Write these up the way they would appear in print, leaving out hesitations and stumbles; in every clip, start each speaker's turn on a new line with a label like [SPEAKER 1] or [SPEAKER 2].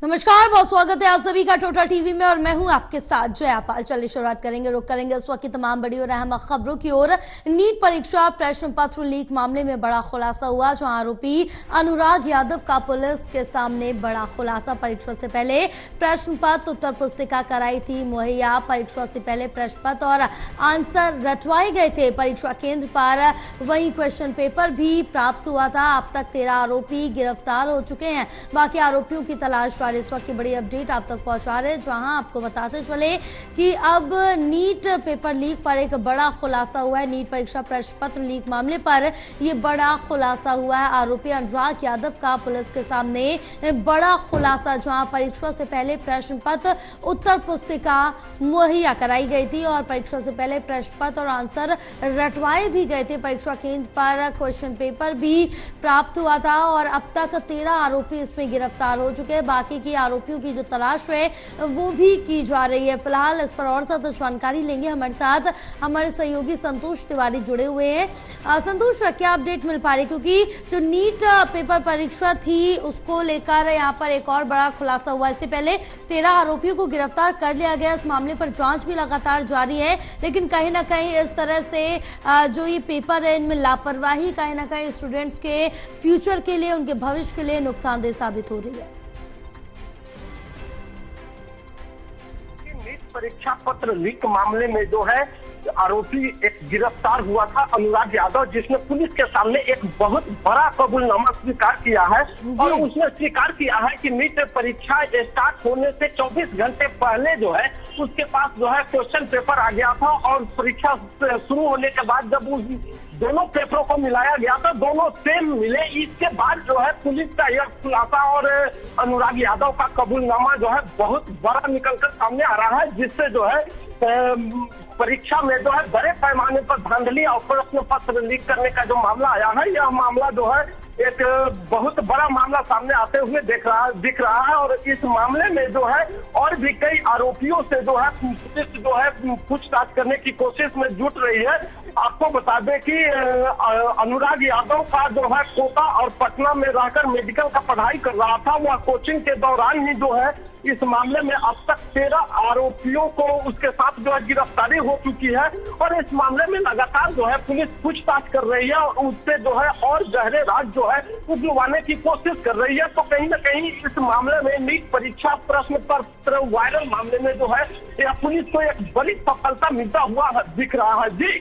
[SPEAKER 1] नमस्कार, बहुत स्वागत है आप सभी का टोटल टीवी में और मैं हूं आपके साथ जया पाल। चलिए शुरुआत करेंगे, रुक करेंगे इस वक्त की तमाम बड़ी और अहम खबरों की ओर। नीट परीक्षा प्रश्न पत्र लीक मामले में बड़ा खुलासा हुआ, जहां आरोपी अनुराग यादव का पुलिस के सामने बड़ा खुलासा। परीक्षा से पहले प्रश्न पत्र उत्तर पुस्तिका कराई थी मुहैया। परीक्षा से पहले प्रश्न पत्र और आंसर रटवाए गए थे परीक्षा केंद्र पर, वहीं क्वेश्चन पेपर भी प्राप्त हुआ था। अब तक 13 आरोपी गिरफ्तार हो चुके हैं। बाकी आरोपियों की तलाश इस वक्त की बड़ी अपडेट आप तक पहुंचा रहे हैं, जहां आपको बताते चले कि अब नीट पेपर लीक पर एक बड़ा खुलासा हुआ है। नीट परीक्षा प्रश्न पत्र लीक मामले पर यह बड़ा खुलासा हुआ है। आरोपी अनुराग यादव का पुलिस के सामने बड़ा खुलासा, जहां परीक्षा से पहले प्रश्न पत्र उत्तर पुस्तिका मुहैया कराई गई थी और परीक्षा से पहले प्रश्न पत्र और आंसर रटवाए भी गए थे। परीक्षा केंद्र पर क्वेश्चन पेपर भी प्राप्त हुआ था और अब तक 13 आरोपी इसमें गिरफ्तार हो चुके हैं। बाकी की आरोपियों की जो तलाश है वो भी की जा रही है। फिलहाल इस पर और ज्यादा जानकारी लेंगे, हमारे साथ हमारे सहयोगी संतोष तिवारी जुड़े हुए हैं। संतोष, क्या अपडेट मिल पा रही, क्योंकि जो नीट पेपर परीक्षा थी उसको लेकर यहाँ पर एक और बड़ा खुलासा हुआ। इससे पहले 13 आरोपियों को गिरफ्तार कर लिया गया। इस मामले पर जांच भी लगातार जारी है, लेकिन कहीं ना कहीं इस तरह से जो ये पेपर है इनमें लापरवाही कहीं ना कहीं स्टूडेंट्स के फ्यूचर के लिए, उनके भविष्य के लिए नुकसानदेह साबित हो रही है।
[SPEAKER 2] परीक्षा पत्र लीक मामले में जो है आरोपी एक गिरफ्तार हुआ था अनुराग यादव, जिसने पुलिस के सामने एक बहुत बड़ा कबूलनामा स्वीकार किया है और उसने स्वीकार किया है कि नीट परीक्षा स्टार्ट होने से 24 घंटे पहले जो है उसके पास जो है क्वेश्चन पेपर आ गया था और परीक्षा शुरू होने के बाद जब उस दोनों पेपरों को मिलाया गया था, दोनों सेम मिले। इसके बाद जो है पुलिस का यह खुलासा और अनुराग यादव का कबूलनामा जो है बहुत बड़ा निकलकर सामने आ रहा है, जिससे जो है परीक्षा में जो है बड़े पैमाने पर धांधली और प्रश्न पत्र लीक करने का जो मामला आया है, यह मामला जो है एक बहुत बड़ा मामला सामने आते हुए दिख रहा है। और इस मामले में जो है और भी कई आरोपियों से जो है पुलिस जो है पूछताछ करने की कोशिश में जुट रही है। आपको बता दें कि अनुराग यादव का जो है कोटा और पटना में रहकर मेडिकल का पढ़ाई कर रहा था। वह कोचिंग के दौरान ही जो है इस मामले में अब तक 13 आरोपियों को उसके साथ जो है गिरफ्तारी हो चुकी है और इस मामले में लगातार जो है पुलिस पूछताछ कर रही है और उससे जो है और गहरे राज जो है उगलवाने की कोशिश कर रही है। तो कहीं न कहीं इस मामले में नीट परीक्षा प्रश्न पत्र वायरल मामले में जो है यह पुलिस को एक बड़ी सफलता मिलता हुआ दिख रहा है। जी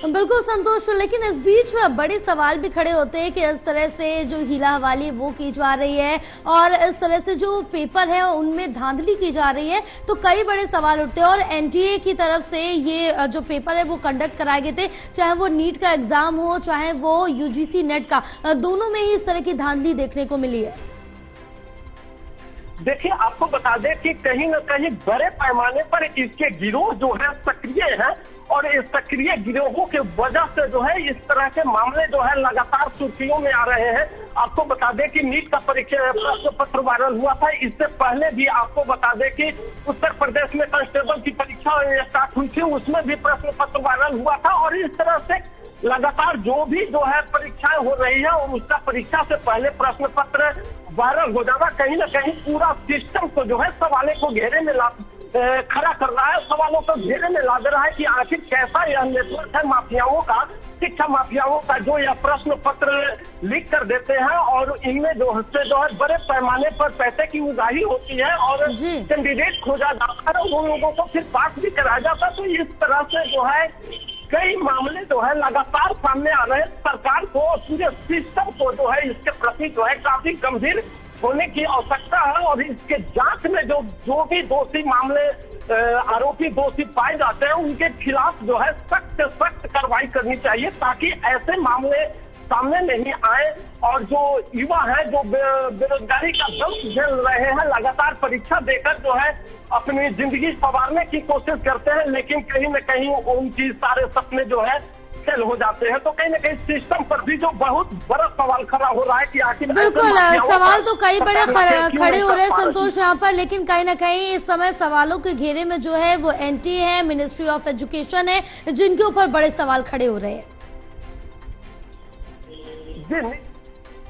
[SPEAKER 1] बिल्कुल संतोष, लेकिन इस बीच में बड़े सवाल भी खड़े होते हैं कि इस तरह से जो हीला हवाली वो की जा रही है और इस तरह से जो पेपर है उनमें धांधली की जा रही है, तो कई बड़े सवाल उठते हैं। और एनटीए की तरफ से ये जो पेपर है वो कंडक्ट कराए गए थे, चाहे वो नीट का एग्जाम हो चाहे वो यूजीसी नेट का, दोनों में ही इस तरह की धांधली देखने को मिली है।
[SPEAKER 2] देखिए, आपको बता दें कि कहीं न कहीं बड़े पैमाने पर इसके गिरोह जो है सक्रिय है और इस सक्रिय गिरोहों के वजह से जो है इस तरह के मामले जो है लगातार सुर्खियों में आ रहे हैं। आपको बता दें कि नीट का परीक्षा प्रश्न पत्र वायरल हुआ था। इससे पहले भी आपको बता दें कि उत्तर प्रदेश में कांस्टेबल की परीक्षा स्टार्ट हुई थी, उसमें भी प्रश्न पत्र वायरल हुआ था। और इस तरह से लगातार जो भी जो है परीक्षाएं हो रही है और उसका परीक्षा से पहले प्रश्न पत्र वायरल हो जाना कहीं न कहीं पूरा सिस्टम को जो है सवालों को घेरे में खड़ा कर रहा है, सवालों को घेरे में ला दे रहा है कि आखिर कैसा यह नेटवर्क है माफियाओं का, शिक्षा माफियाओं का, जो यह प्रश्न पत्र लीक कर देते हैं और इनमें जो है बड़े पैमाने पर पैसे की उगाही होती है और कैंडिडेट खोजा जाता है, उन लोगों को फिर पास भी कराया जाता है। तो इस तरह से जो है कई मामले जो है लगातार सामने आ रहे हैं। सरकार को पूरे सिस्टम को जो है इसके प्रति जो है काफी गंभीर होने की आवश्यकता है और इसके जांच में जो भी दोषी मामले आरोपी दोषी पाए जाते हैं उनके खिलाफ जो है सख्त कार्रवाई करनी चाहिए, ताकि ऐसे मामले सामने नहीं आए। और जो युवा है जो बेरोजगारी का दंश झेल रहे हैं, लगातार परीक्षा देकर जो है अपनी जिंदगी संवारने की कोशिश करते हैं, लेकिन कहीं न कहीं उनकी सारे सपने जो है फेल हो जाते हैं। तो कहीं न कहीं सिस्टम पर भी जो बहुत बड़ा सवाल खड़ा हो रहा है कि आखिर
[SPEAKER 1] बिल्कुल सवाल तो कई बड़े खड़े हो रहे हैं संतोष यहाँ पर, लेकिन कहीं ना कहीं इस समय सवालों के घेरे में जो है वो एनटीए है, मिनिस्ट्री ऑफ एजुकेशन है, जिनके ऊपर बड़े सवाल खड़े हो रहे हैं।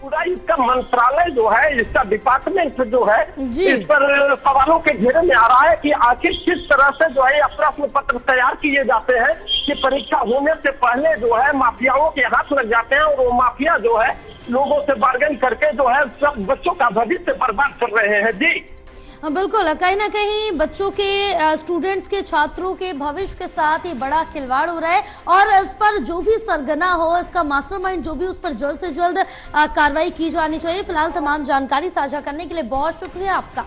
[SPEAKER 2] पूरा इसका मंत्रालय जो है, इसका डिपार्टमेंट जो है,
[SPEAKER 1] जी।
[SPEAKER 2] इस पर सवालों के घेरे में आ रहा है कि आखिर किस तरह से जो है प्रश्न पत्र तैयार किए जाते हैं कि परीक्षा होने से पहले जो है माफियाओं के हाथ लग जाते हैं और वो माफिया जो है लोगों से बार्गेन करके जो है सब बच्चों का भविष्य बर्बाद कर रहे हैं। जी
[SPEAKER 1] बिल्कुल, कहीं ना कहीं बच्चों के, स्टूडेंट्स के, छात्रों के भविष्य के साथ ये बड़ा खिलवाड़ हो रहा है और इस पर जो भी सरगना हो, इसका मास्टरमाइंड जो भी, उस पर जल्द से जल्द कार्रवाई की जानी चाहिए। फिलहाल तमाम जानकारी साझा करने के लिए बहुत शुक्रिया आपका।